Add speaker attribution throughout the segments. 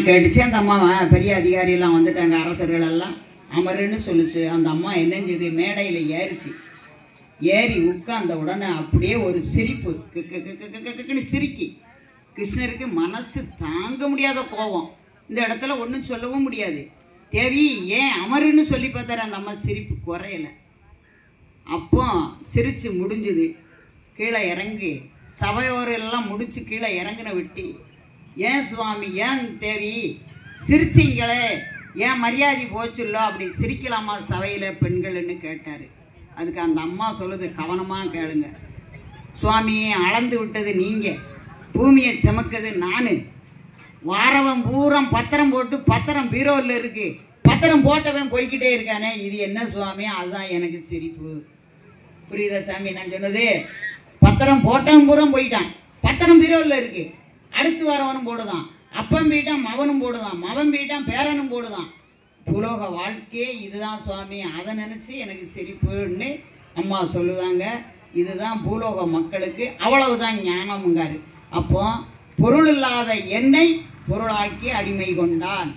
Speaker 1: கேட்டுச்சு. அந்த அம்மா பெரிய அதிகாரியெல்லாம் வந்துட்டாங்க, அரசர்கள் எல்லாம் அமருன்னு சொல்லிச்சு. அந்த அம்மா என்னஞ்சது, மேடையில் ஏறிச்சு. ஏறி உட்கார்ந்த உடனே அப்படியே ஒரு சிரிப்பு, சிரிக்கி. கிருஷ்ணருக்கு மனசு தாங்க முடியாத கோபம். இந்த இடத்துல ஒன்றும் சொல்லவும் முடியாது. தேவி ஏன் அமருன்னு சொல்லி பார்த்தாரு. அந்த அம்மா சிரிப்பு குறையலை. அப்போ சிரிச்சு முடிஞ்சுது. கீழே இறங்கி சபையோரெல்லாம் முடிச்சு கீழே இறங்கின விட்டி, ஏன் சுவாமி, ஏன் தேவி சிரிச்சிங்களே, ஏன் மரியாதை போச்சுல்லோ, அப்படி சிரிக்கலாமா சபையில் பெண்கள்னு கேட்டார். அதுக்கு அந்த அம்மா சொல்லுது, கவனமாக கேளுங்க சுவாமி, அளந்து விட்டது நீங்கள், பூமியை சுமக்குது நான், வாரவன் பூரம் பத்திரம் போட்டு பத்திரம் பீரோவில் இருக்குது, பத்திரம் போட்டவன் போய்கிட்டே இருக்கானே, இது என்ன சுவாமி? அதுதான் எனக்கு சிரிப்பு. புரியுதா சாமி நான் சொன்னது? பத்திரம் போட்டவன் பூரம் போயிட்டான், பத்திரம் பீரோவில் இருக்குது, அடுத்து வரவனும் போடுதான், அப்பன் போயிட்டான் மவனும் போடுதான், மவன் போயிட்டான் பேரனும் போடுதான். புலோக வாழ்க்கையே இதுதான் சுவாமி, அதை நினச்சி எனக்கு சிரிப்புன்னு அம்மா சொல்லுதாங்க. இதுதான் பூலோக மக்களுக்கு, அவ்வளவுதான் ஞானமுங்காரு. அப்போ பொருள் இல்லாத என்னை பொருளாக்கி அடிமை கொண்டான்.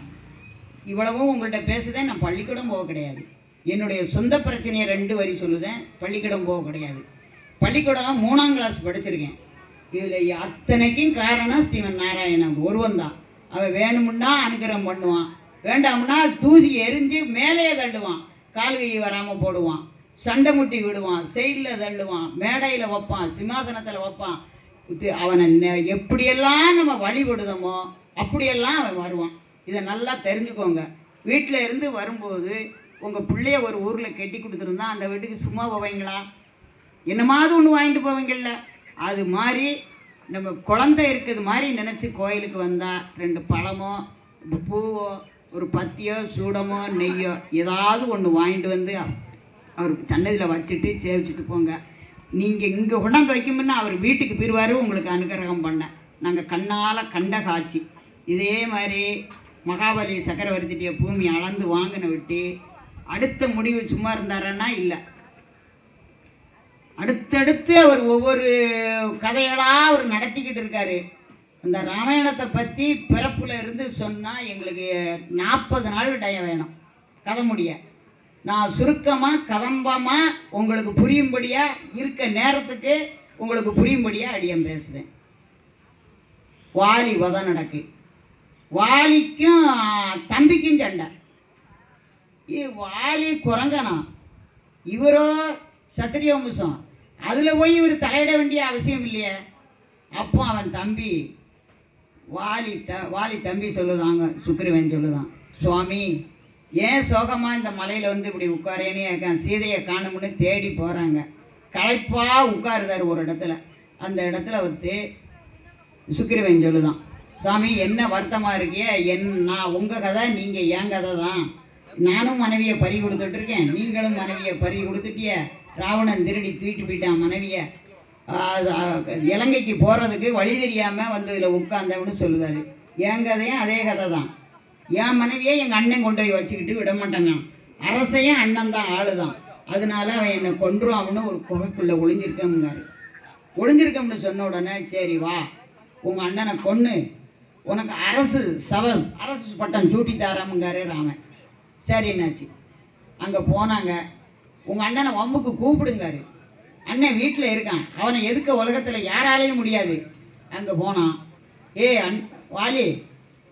Speaker 1: இவ்வளவும் உங்கள்கிட்ட பேசுதேன். நான் பள்ளிக்கூடம் போக கிடையாது, என்னுடைய சொந்த பிரச்சனையை 2 வரி சொல்லுதேன். பள்ளிக்கூடம் போக கிடையாது. பள்ளிக்கூடம் 3ஆம் கிளாஸ் படிச்சிருக்கேன். இதில் அத்தனைக்கும் காரணம் ஸ்ரீமன் நாராயணன் ஒருவன் தான். அவன் வேணுமுன்னா அனுகிரகம் பண்ணுவான், வேண்டாம்னா தூசி எரிஞ்சு மேலேயே தள்ளுவான், கால் கை வராமல் போடுவான், சண்டை முட்டி விடுவான், செயலில் தள்ளுவான், மேடையில் வைப்பான், சிம்மாசனத்தில் வைப்பான். அவனை எப்படியெல்லாம் நம்ம வழிபடுதமோ அப்படியெல்லாம் அவன் வருவான். இதை நல்லா தெரிஞ்சுக்கோங்க. வீட்டில் இருந்து வரும்போது உங்கள் பிள்ளைய ஒரு ஊரில் கட்டி கொடுத்துருந்தா அந்த வீட்டுக்கு சும்மா போவீங்களா? என்னமாவது ஒன்று வாங்கிட்டு போவீங்கள்ல, அது மாதிரி நம்ம குழந்தை இருக்கிறது மாதிரி நினச்சி கோயிலுக்கு வந்தால் 2 பழமோ பூவோ ஒரு பத்தியோ சூடமோ நெய்யோ ஏதாவது ஒன்று வாங்கிட்டு வந்து அவருக்கு சன்னதியில் வச்சுட்டு சேவிச்சுட்டு போங்க. நீங்கள் இங்கே கொண்டாந்து வைக்குமுன்னா அவர் வீட்டுக்கு போயிடுவார், உங்களுக்கு அனுகிரகம் பண்ண. நாங்கள் கண்ணால் கண்ட காட்சி. இதே மாதிரி மகாபலி சக்கரவர்த்திய பூமி அளந்து வாங்கின விட்டு அடுத்த முடிவு சும்மா இருந்தாரன்னா இல்லை, அடுத்தடுத்து அவர் ஒவ்வொரு கதைகளாக அவர் நடத்திக்கிட்டு இருக்காரு. அந்த ராமாயணத்தை பற்றி பிறப்புல இருந்து சொன்னால் எங்களுக்கு 40 நாள் டயம் வேணும் கதை முடிய. நான் சுருக்கமாக கதம்பமாக உங்களுக்கு புரியும்படியாக இருக்க நேரத்துக்கு உங்களுக்கு புரியும்படியாக அடியம் பேசுகிறேன். வாலி வதை நடக்கு, வாலிக்கும் தம்பிக்கும் சண்டை. இது வாலி குரங்கனா, இவரோ சத்திரிய வம்சம், அதில் போய் இவர் தலையிட வேண்டிய அவசியம் இல்லையே. அப்போ அவன் தம்பி வாலி தம்பி சொல்லுதாங்க, சுக்கிரவன் சொல்லுதான், சுவாமி ஏன் சோகமாக இந்த மலையில் வந்து இப்படி உட்காரேன்னு கேட்கான். சீதையை காணும்னு தேடி போகிறாங்க, களைப்பாக உட்காருதார் ஒரு இடத்துல. அந்த இடத்துல வந்து சுக்கிரவன் சொல்லுதான், சாமி என்ன வருத்தமாக இருக்கிய, நான் உங்கள் கதை, நீங்கள் என் கதை தான். நானும் மனைவியை பறி கொடுத்துட்ருக்கேன், நீங்களும் மனைவியை பறி கொடுத்துட்டிய. ராவணன் திருடி தூக்கிட்டு போயிட்டான் மனைவியை, இலங்கைக்கு போகிறதுக்கு வழி தெரியாமல் வந்து இதில் உட்கார்ந்தவனு சொல்லுதாரு. என் கதையும் அதே கதை தான். என் மனைவியை எங்கள் அண்ணன் கொண்டு போய் வச்சுக்கிட்டு விட மாட்டாங்க, அரசையும் அண்ணன் தான் ஆளு தான், அதனால அவன் என்னை கொன்றுவான்னு ஒரு குகைக்குள்ளே ஒளிஞ்சிருக்கோம்னு சொன்ன உடனே, சரி வா உங்கள் அண்ணனை கொன்று உனக்கு அரசு பட்டம் சூட்டி தாராமுங்காரு ராமன். சரின்னாச்சு. அங்கே போனாங்க. உங்கள் அண்ணனை வம்புக்கு கூப்பிடுங்காரு. அண்ணன் வீட்டில் இருக்கான், அவனை எதுக்க உலகத்தில் யாராலையும் முடியாது. அங்கே போனான். வாலி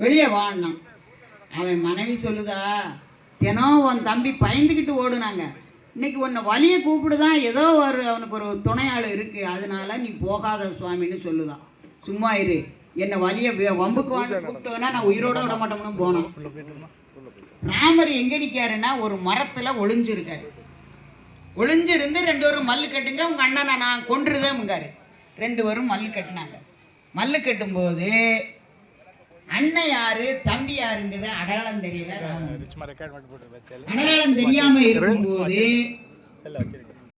Speaker 1: வெளியே வான்னான். அவன் மனைவி சொல்லுதா, தினம் உன் தம்பி பயந்துக்கிட்டு ஓடுனாங்க, இன்னைக்கு உன்னை வலியை கூப்பிடுதான், ஏதோ அவனுக்கு ஒரு துணையாள் இருக்குது, அதனால நீ போகாத சுவாமின்னு சொல்லுதான். சும்மா இரு, என்னை வலியை வம்புக்கு வாங்க கூப்பிட்டோன்னா நான் உயிரோட விட மாட்டோம்னு போனான். ராமர் எங்கே நிற்காருன்னா ஒரு மரத்தில் ஒளிஞ்சிருக்காரு. ஒளிஞ்சிருந்து 2 பேரும் மல்லு கட்டுங்க, உங்கள் அண்ணனை நான் கொன்றுதேங்காரு. 2 பேரும் மல்லு கட்டினாங்க. மல்லு கட்டும்போது அண்ணன் யாரு தம்பி யாருங்கிறது அடையாளம் தெரியல. அடையாளம் தெரியாமல் இருக்கும்போது